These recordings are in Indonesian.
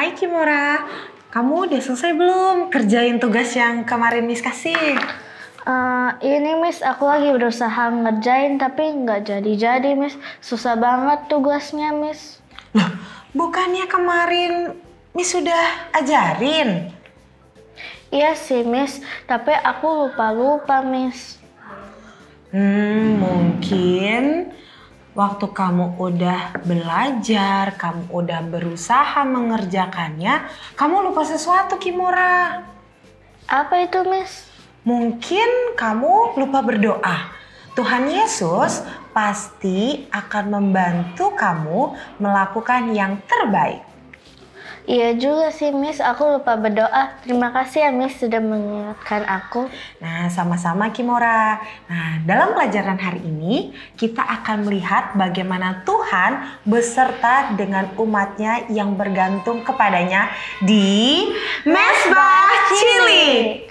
Hai Kimora, kamu udah selesai belum kerjain tugas yang kemarin Miss kasih? Ini Miss, aku lagi berusaha ngerjain tapi nggak jadi Miss. Susah banget tugasnya Miss. Loh, bukannya kemarin Miss sudah ajarin? Iya sih Miss, tapi aku lupa Miss. Mungkin waktu kamu udah belajar, kamu udah berusaha mengerjakannya, kamu lupa sesuatu Kimora. Apa itu Miss? Mungkin kamu lupa berdoa. Tuhan Yesus pasti akan membantu kamu melakukan yang terbaik. Iya juga sih Miss, aku lupa berdoa. Terima kasih ya Miss sudah mengingatkan aku. Nah, sama-sama Kimora. Nah, dalam pelajaran hari ini kita akan melihat bagaimana Tuhan beserta dengan umatnya yang bergantung kepadanya di Mesbah Cilik.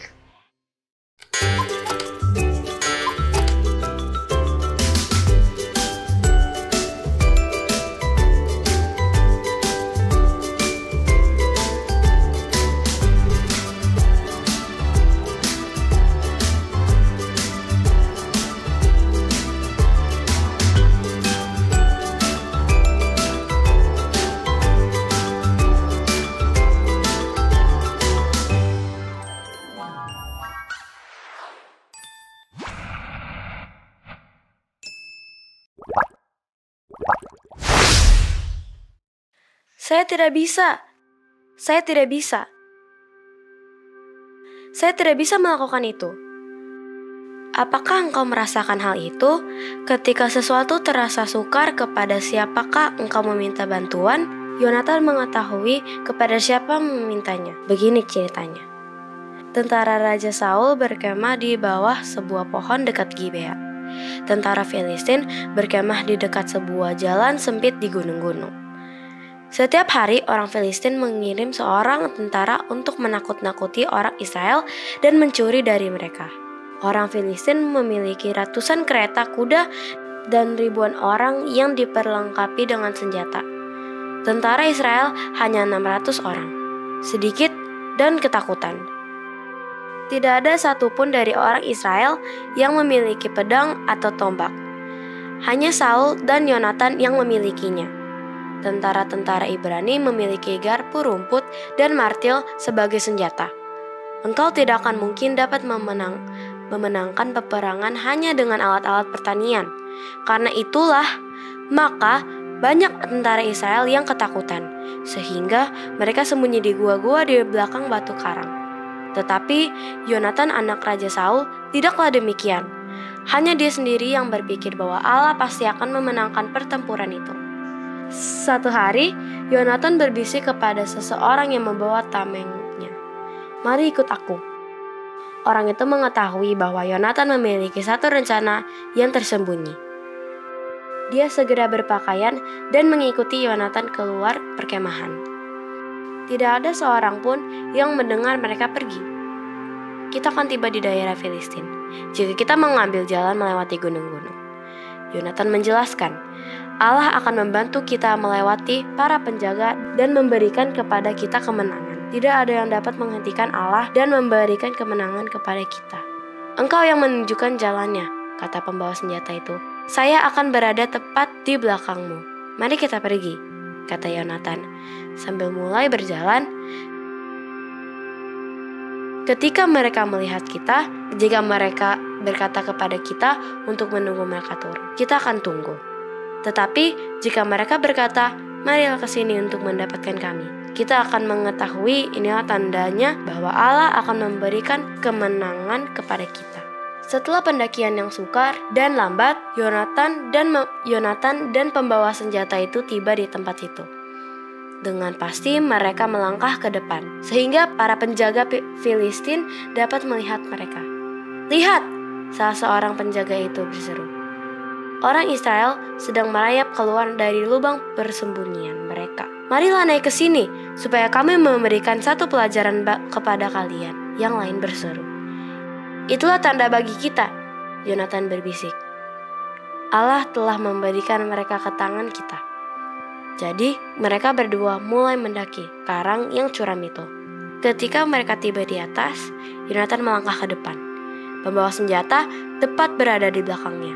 Saya tidak bisa. Saya tidak bisa melakukan itu. Apakah engkau merasakan hal itu? Ketika sesuatu terasa sukar, kepada siapakah engkau meminta bantuan? Yonatan mengetahui kepada siapa memintanya. Begini ceritanya. Tentara Raja Saul berkemah di bawah sebuah pohon dekat Gibea. Tentara Filistin berkemah di dekat sebuah jalan sempit di gunung-gunung. Setiap hari orang Filistin mengirim seorang tentara untuk menakut-nakuti orang Israel dan mencuri dari mereka. Orang Filistin memiliki ratusan kereta kuda dan ribuan orang yang diperlengkapi dengan senjata. Tentara Israel hanya 600 orang, sedikit dan ketakutan. Tidak ada satupun dari orang Israel yang memiliki pedang atau tombak. Hanya Saul dan Yonatan yang memilikinya. Tentara-tentara Ibrani memiliki garpu rumput dan martil sebagai senjata. Engkau tidak akan mungkin dapat memenangkan peperangan hanya dengan alat-alat pertanian. Karena itulah, maka banyak tentara Israel yang ketakutan, sehingga mereka sembunyi di gua-gua di belakang batu karang. Tetapi Yonatan anak Raja Saul tidaklah demikian. Hanya dia sendiri yang berpikir bahwa Allah pasti akan memenangkan pertempuran itu. Satu hari, Yonatan berbisik kepada seseorang yang membawa tamengnya. Mari ikut aku. Orang itu mengetahui bahwa Yonatan memiliki satu rencana yang tersembunyi. Dia segera berpakaian dan mengikuti Yonatan keluar perkemahan. Tidak ada seorang pun yang mendengar mereka pergi. Kita akan tiba di daerah Filistin jika kita mengambil jalan melewati gunung-gunung. Yonatan menjelaskan, Allah akan membantu kita melewati para penjaga dan memberikan kepada kita kemenangan. Tidak ada yang dapat menghentikan Allah dan memberikan kemenangan kepada kita. Engkau yang menunjukkan jalannya, kata pembawa senjata itu. Saya akan berada tepat di belakangmu. Mari kita pergi, kata Yonatan. Sambil mulai berjalan, ketika mereka melihat kita, jika mereka berkata kepada kita untuk menunggu mereka turun, kita akan tunggu. Tetapi jika mereka berkata, marilah ke sini untuk mendapatkan kami, kita akan mengetahui inilah tandanya bahwa Allah akan memberikan kemenangan kepada kita. Setelah pendakian yang sukar dan lambat, Yonatan dan pembawa senjata itu tiba di tempat itu. Dengan pasti mereka melangkah ke depan, sehingga para penjaga Filistin dapat melihat mereka. Lihat, salah seorang penjaga itu berseru. Orang Israel sedang merayap keluar dari lubang persembunyian mereka. Marilah naik ke sini, supaya kami memberikan satu pelajaran kepada kalian. Yang lain berseru. Itulah tanda bagi kita, Yonatan berbisik. Allah telah memberikan mereka ke tangan kita. Jadi mereka berdua mulai mendaki karang yang curam itu. Ketika mereka tiba di atas, Yonatan melangkah ke depan. Pembawa senjata tepat berada di belakangnya.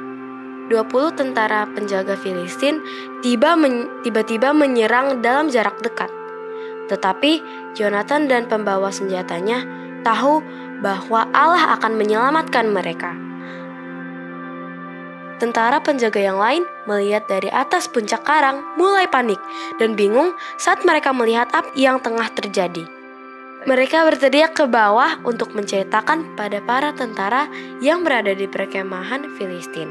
20 tentara penjaga Filistin tiba-tiba menyerang dalam jarak dekat. Tetapi Yonatan dan pembawa senjatanya tahu bahwa Allah akan menyelamatkan mereka. Tentara penjaga yang lain melihat dari atas puncak karang mulai panik dan bingung saat mereka melihat apa yang tengah terjadi. Mereka berteriak ke bawah untuk menceritakan pada para tentara yang berada di perkemahan Filistin.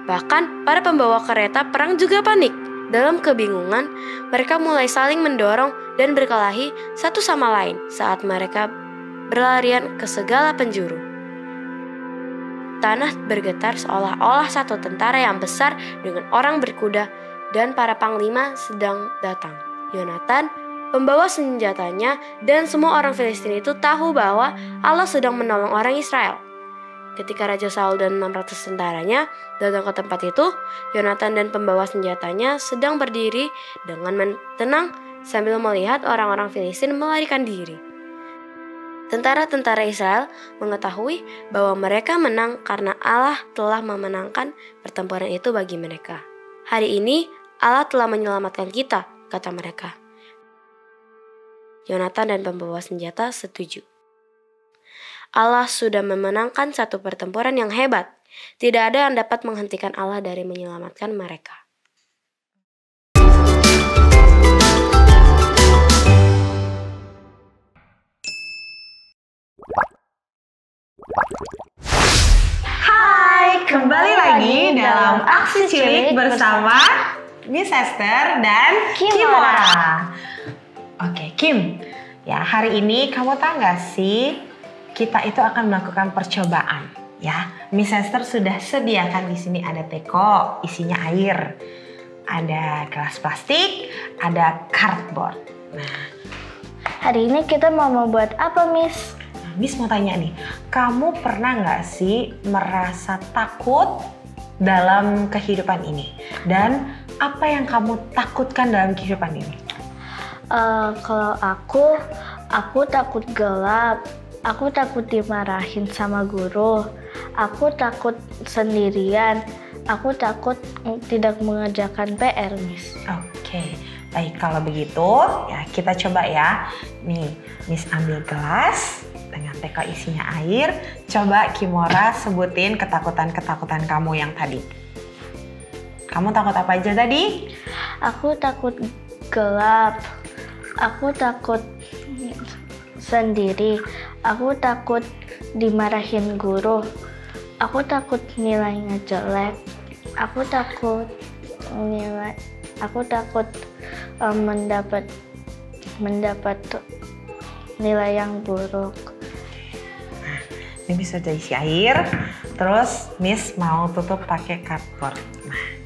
Bahkan para pembawa kereta perang juga panik. Dalam kebingungan, mereka mulai saling mendorong dan berkelahi satu sama lain saat mereka berlarian ke segala penjuru. Tanah bergetar seolah-olah satu tentara yang besar dengan orang berkuda dan para panglima sedang datang. Yonatan, pembawa senjatanya, dan semua orang Filistin itu tahu bahwa Allah sedang menolong orang Israel. Ketika Raja Saul dan 600 tentaranya datang ke tempat itu, Yonatan dan pembawa senjatanya sedang berdiri dengan tenang sambil melihat orang-orang Filistin melarikan diri. Tentara-tentara Israel mengetahui bahwa mereka menang karena Allah telah memenangkan pertempuran itu bagi mereka. Hari ini Allah telah menyelamatkan kita, kata mereka. Yonatan dan pembawa senjata setuju. Allah sudah memenangkan satu pertempuran yang hebat. Tidak ada yang dapat menghentikan Allah dari menyelamatkan mereka. Hai, kembali lagi dalam Aksi Cilik bersama Miss Esther dan Kimora. Oke, Kim. Ya, hari ini kamu tahu nggak sih, kita itu akan melakukan percobaan. Ya, Miss Esther sudah sediakan di sini ada teko, isinya air, ada gelas plastik, ada cardboard. Nah, Hari ini kita mau membuat apa, Miss? Miss mau tanya nih, kamu pernah nggak sih merasa takut dalam kehidupan ini? Dan apa yang kamu takutkan dalam kehidupan ini? Kalau aku takut gelap, aku takut dimarahin sama guru, aku takut sendirian, aku takut tidak mengerjakan PR, Miss. Oke, baik kalau begitu ya kita coba ya. Nih, Miss ambil gelas dengan teko isinya air. Coba Kimora sebutin ketakutan-ketakutan kamu yang tadi. Kamu takut apa aja tadi? Aku takut gelap, aku takut sendiri, aku takut dimarahin guru, aku takut nilainya jelek, aku takut mendapat nilai yang buruk. Ini bisa jadi isi air. Terus Miss mau tutup pakai cardboard. Nah.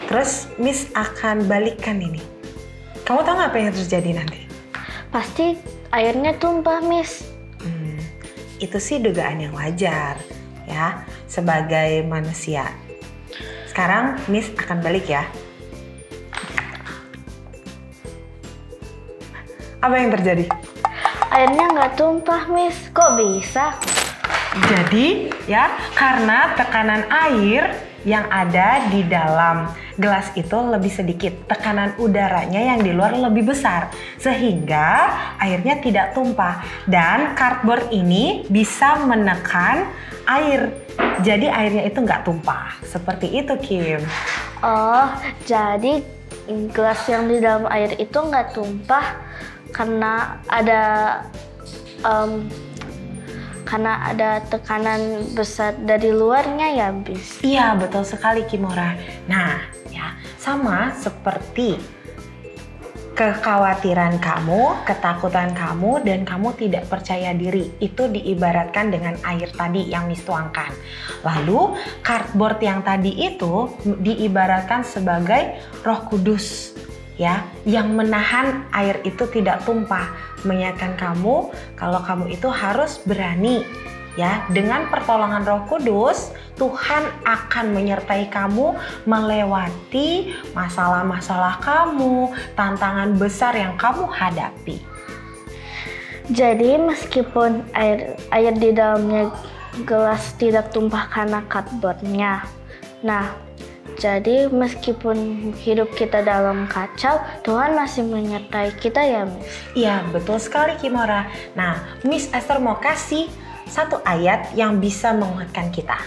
Terus Miss akan balikkan ini. Kamu tahu nggak apa yang terjadi nanti? Pasti airnya tumpah, Miss. Itu sih dugaan yang wajar ya sebagai manusia. Sekarang Miss akan balik ya. Apa yang terjadi? Airnya nggak tumpah, Miss. Kok bisa? Jadi ya karena tekanan air yang ada di dalam gelas itu lebih sedikit. Tekanan udaranya yang di luar lebih besar. Sehingga airnya tidak tumpah. Dan cardboard ini bisa menekan air. Jadi airnya itu nggak tumpah. Seperti itu, Kim. Oh, jadi gelas yang di dalam air itu nggak tumpah karena ada tekanan besar dari luarnya ya, Bis? Iya, betul sekali, Kimora. Nah, ya sama seperti kekhawatiran kamu, ketakutan kamu, dan kamu tidak percaya diri. Itu diibaratkan dengan air tadi yang Miss tuangkan. Lalu, cardboard yang tadi itu diibaratkan sebagai Roh Kudus, ya, yang menahan air itu tidak tumpah, mengingatkan kamu kalau kamu itu harus berani Ya, dengan pertolongan Roh Kudus, Tuhan akan menyertai kamu melewati masalah-masalah kamu, tantangan besar yang kamu hadapi. Jadi meskipun air di dalamnya gelas tidak tumpah karena cupboardnya. Nah, jadi meskipun hidup kita dalam kacau, Tuhan masih menyertai kita ya, Miss? Iya, betul sekali Kimora. Nah, Miss Esther mau kasih satu ayat yang bisa menguatkan kita.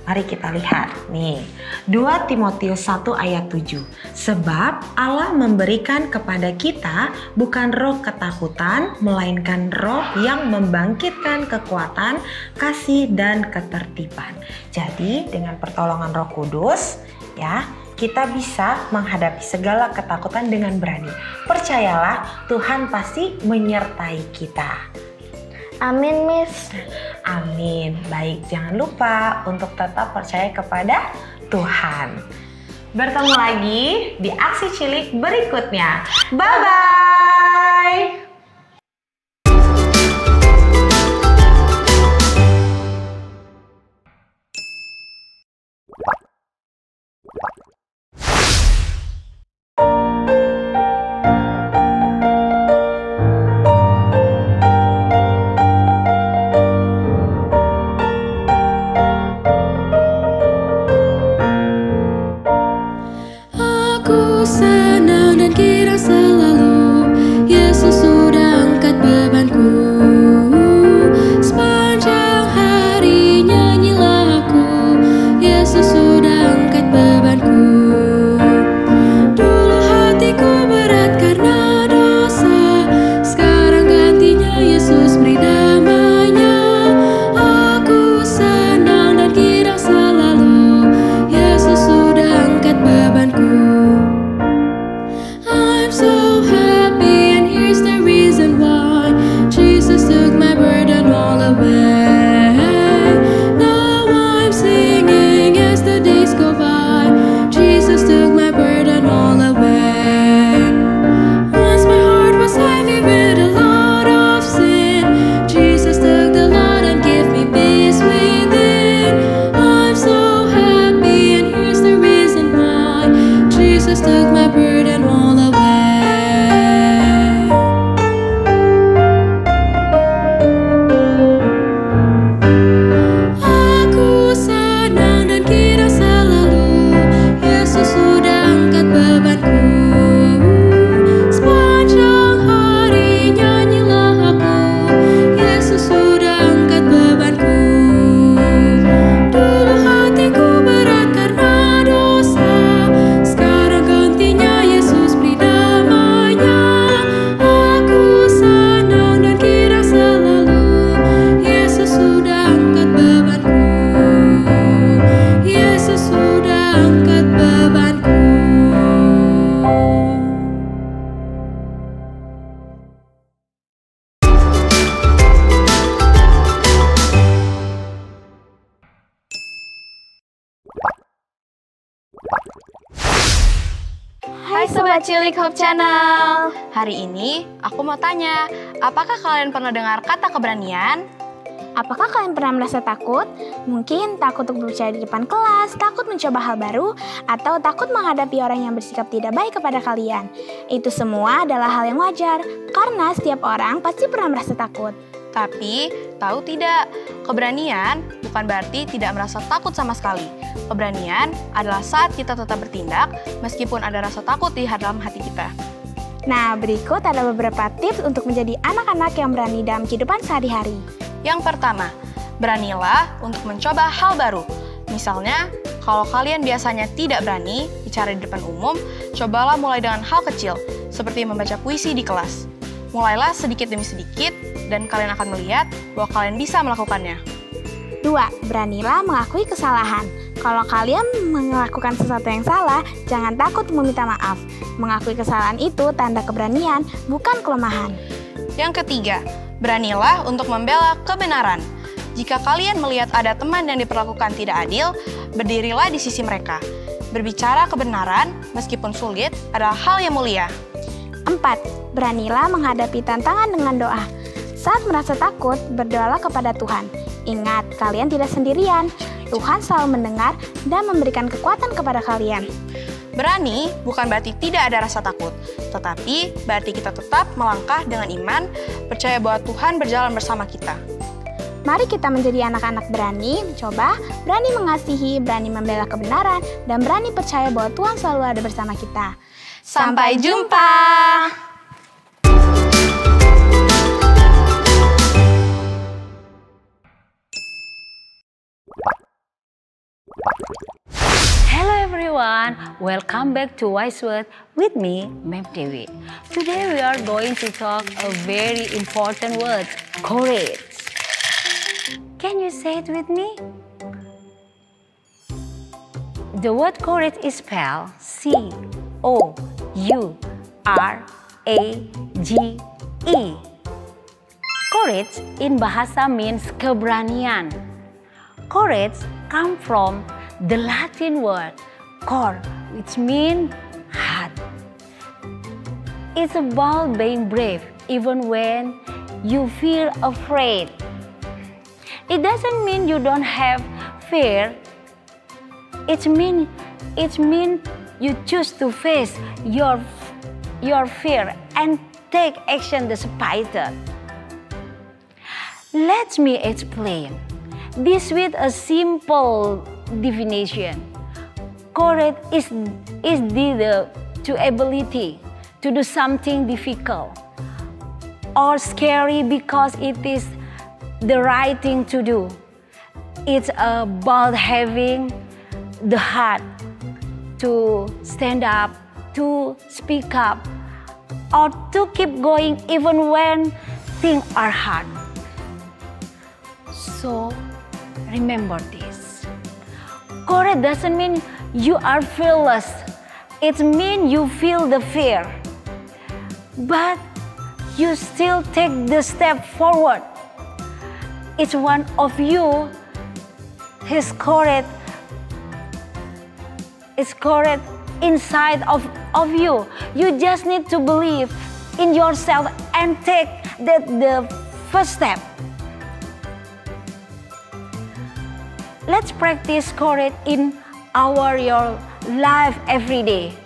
Mari kita lihat nih, 2 Timotius 1 ayat 7. Sebab Allah memberikan kepada kita bukan roh ketakutan, melainkan roh yang membangkitkan kekuatan, kasih, dan ketertiban. Jadi dengan pertolongan Roh Kudus, ya, kita bisa menghadapi segala ketakutan dengan berani. Percayalah, Tuhan pasti menyertai kita. Amin, Miss. Amin. Baik, jangan lupa untuk tetap percaya kepada Tuhan. Bertemu lagi di aksi cilik berikutnya. Bye-bye. Aku senang dan kira selalu Yesus sudah angkat bebanku. Sepanjang hari nyanyilah aku, Yesus sudah angkat bebanku. Dulu hatiku berat karena dosa, sekarang gantinya Yesus beri damainya. Aku senang dan kira selalu Yesus sudah angkat bebanku. I'm so happy, and here's the reason why. Jesus took my burden all away. Now I'm singing as the days go by. Jesus took my burden all away. Once my heart was heavy with a lot of sin, Jesus took the load and gave me peace within. I'm so happy, and here's the reason why. Jesus took my burden all away. Aku senang dan kira selalu Yesus sudah angkat bebanku. Sepanjang hari nyanyilah aku, Yesus sudah angkat bebanku. Dulu hatiku berat karena dosa, sekarang gantinya Yesus beri damainya. Aku senang dan kira selalu Yesus sudah angkat bebanku. Yesus sudah angkat bebanku. Hai Sobat Cilik Hope Channel. Hari ini aku mau tanya, apakah kalian pernah dengar kata keberanian? Apakah kalian pernah merasa takut? Mungkin takut untuk berbicara di depan kelas, takut mencoba hal baru, atau takut menghadapi orang yang bersikap tidak baik kepada kalian. Itu semua adalah hal yang wajar, karena setiap orang pasti pernah merasa takut. Tapi, tahu tidak, keberanian bukan berarti tidak merasa takut sama sekali. Keberanian adalah saat kita tetap bertindak meskipun ada rasa takut di dalam hati kita. Nah, berikut ada beberapa tips untuk menjadi anak-anak yang berani dalam kehidupan sehari-hari. Yang pertama, beranilah untuk mencoba hal baru. Misalnya, kalau kalian biasanya tidak berani bicara di depan umum, cobalah mulai dengan hal kecil, seperti membaca puisi di kelas. Mulailah sedikit demi sedikit, dan kalian akan melihat bahwa kalian bisa melakukannya. 2. Beranilah mengakui kesalahan. Kalau kalian melakukan sesuatu yang salah, jangan takut meminta maaf. Mengakui kesalahan itu tanda keberanian, bukan kelemahan. Yang ketiga, beranilah untuk membela kebenaran. Jika kalian melihat ada teman yang diperlakukan tidak adil, berdirilah di sisi mereka. Berbicara kebenaran, meskipun sulit, adalah hal yang mulia. 4. beranilah menghadapi tantangan dengan doa. Saat merasa takut, berdoalah kepada Tuhan. Ingat, kalian tidak sendirian. Tuhan selalu mendengar dan memberikan kekuatan kepada kalian. Berani bukan berarti tidak ada rasa takut, tetapi berarti kita tetap melangkah dengan iman, percaya bahwa Tuhan berjalan bersama kita. Mari kita menjadi anak-anak berani, mencoba, berani mengasihi, berani membela kebenaran, dan berani percaya bahwa Tuhan selalu ada bersama kita. Sampai jumpa! Hello everyone, welcome back to Wise Word with me, Mem Dewi. Today we are going to talk a very important word, courage. Can you say it with me? The word courage is spelled C-O-U-R-A-G-E. Courage in bahasa means keberanian. Courage comes from the Latin word cor, which means heart. It's about being brave even when you feel afraid. It doesn't mean you don't have fear. It means you choose to face your fear and take action despite it. Let me explain this with a simple definition. Courage is the ability to do something difficult or scary because it is the right thing to do. It's about having the heart to stand up, to speak up, or to keep going even when things are hard. So remember this. Courage doesn't mean you are fearless. It means you feel the fear, but you still take the step forward. Each one of you has courage. It's courage inside of you. You just need to believe in yourself and take the first step. Let's practice courage in your life every day.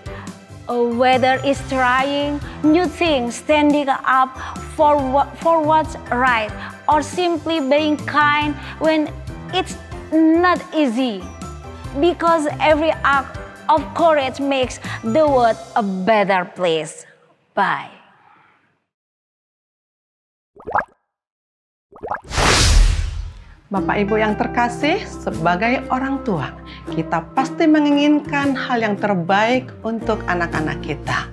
Whether it's trying new things, standing up for what's right, or simply being kind when it's not easy. Because every act of courage makes the world a better place. Bye. Bapak Ibu yang terkasih, sebagai orang tua, kita pasti menginginkan hal yang terbaik untuk anak-anak kita.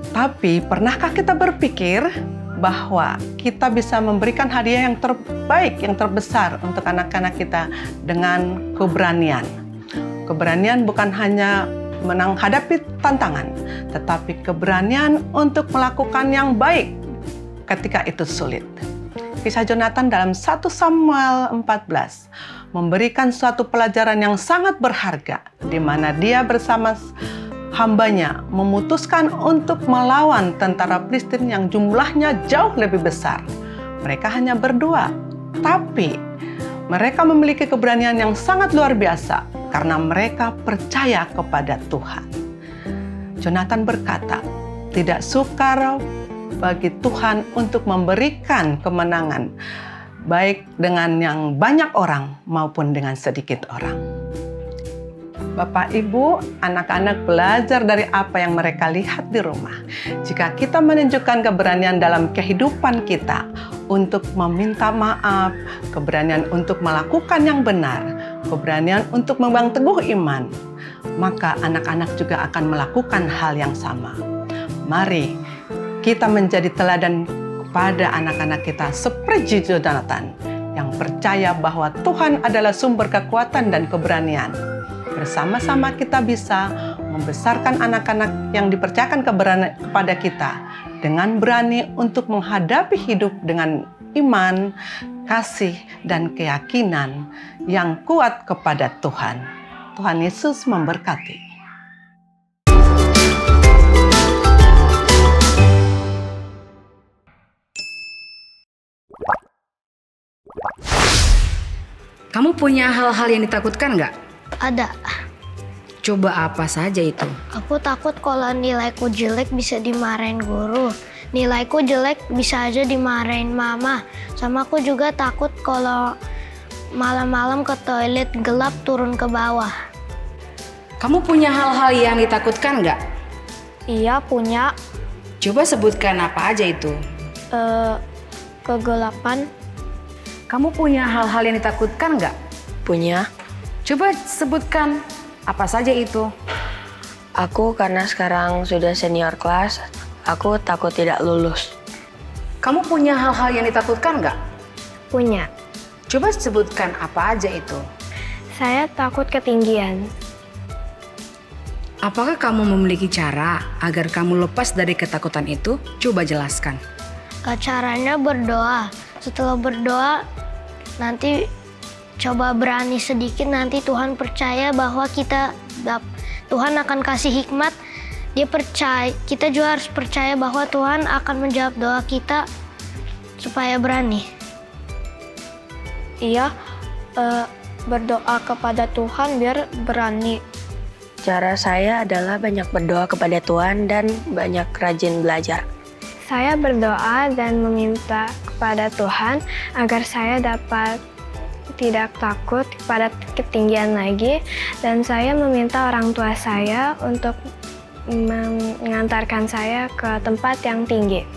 Tapi, pernahkah kita berpikir bahwa kita bisa memberikan hadiah yang terbaik, yang terbesar untuk anak-anak kita dengan keberanian? Keberanian bukan hanya menghadapi tantangan, tetapi keberanian untuk melakukan yang baik ketika itu sulit. Kisah Jonathan dalam 1 Samuel 14 memberikan suatu pelajaran yang sangat berharga, di mana dia bersama hambanya memutuskan untuk melawan tentara Filistin yang jumlahnya jauh lebih besar. Mereka hanya berdua, tapi mereka memiliki keberanian yang sangat luar biasa karena mereka percaya kepada Tuhan. Jonathan berkata, tidak sukar bagi Tuhan untuk memberikan kemenangan, baik dengan yang banyak orang maupun dengan sedikit orang. Bapak, Ibu, anak-anak belajar dari apa yang mereka lihat di rumah. Jika kita menunjukkan keberanian dalam kehidupan kita untuk meminta maaf, keberanian untuk melakukan yang benar, keberanian untuk memegang teguh iman, maka anak-anak juga akan melakukan hal yang sama. Mari kita menjadi teladan kepada anak-anak kita seperti Jonathan yang percaya bahwa Tuhan adalah sumber kekuatan dan keberanian. Bersama-sama kita bisa membesarkan anak-anak yang dipercayakan kepada kita dengan berani untuk menghadapi hidup dengan iman, kasih, dan keyakinan yang kuat kepada Tuhan. Tuhan Yesus memberkati. Kamu punya hal-hal yang ditakutkan nggak? Ada. Coba apa saja itu? Aku takut kalau nilaiku jelek bisa dimarahin guru. Nilaiku jelek bisa aja dimarahin mama. Sama aku juga takut kalau malam-malam ke toilet gelap turun ke bawah. Kamu punya hal-hal yang ditakutkan nggak? Iya, punya. Coba sebutkan apa aja itu. Kegelapan. Kamu punya hal-hal yang ditakutkan nggak? Punya. Coba sebutkan apa saja itu. Aku karena sekarang sudah senior kelas, aku takut tidak lulus. Kamu punya hal-hal yang ditakutkan nggak? Punya. Coba sebutkan apa aja itu. Saya takut ketinggian. Apakah kamu memiliki cara agar kamu lepas dari ketakutan itu? Coba jelaskan. Caranya berdoa. Setelah berdoa, nanti coba berani sedikit, nanti Tuhan percaya bahwa Tuhan akan kasih hikmat. Dia percaya, kita juga harus percaya bahwa Tuhan akan menjawab doa kita supaya berani. Iya, berdoa kepada Tuhan biar berani. Cara saya adalah banyak berdoa kepada Tuhan dan banyak rajin belajar. Saya berdoa dan meminta kepada Tuhan agar saya dapat tidak takut pada ketinggian lagi, dan saya meminta orang tua saya untuk mengantarkan saya ke tempat yang tinggi.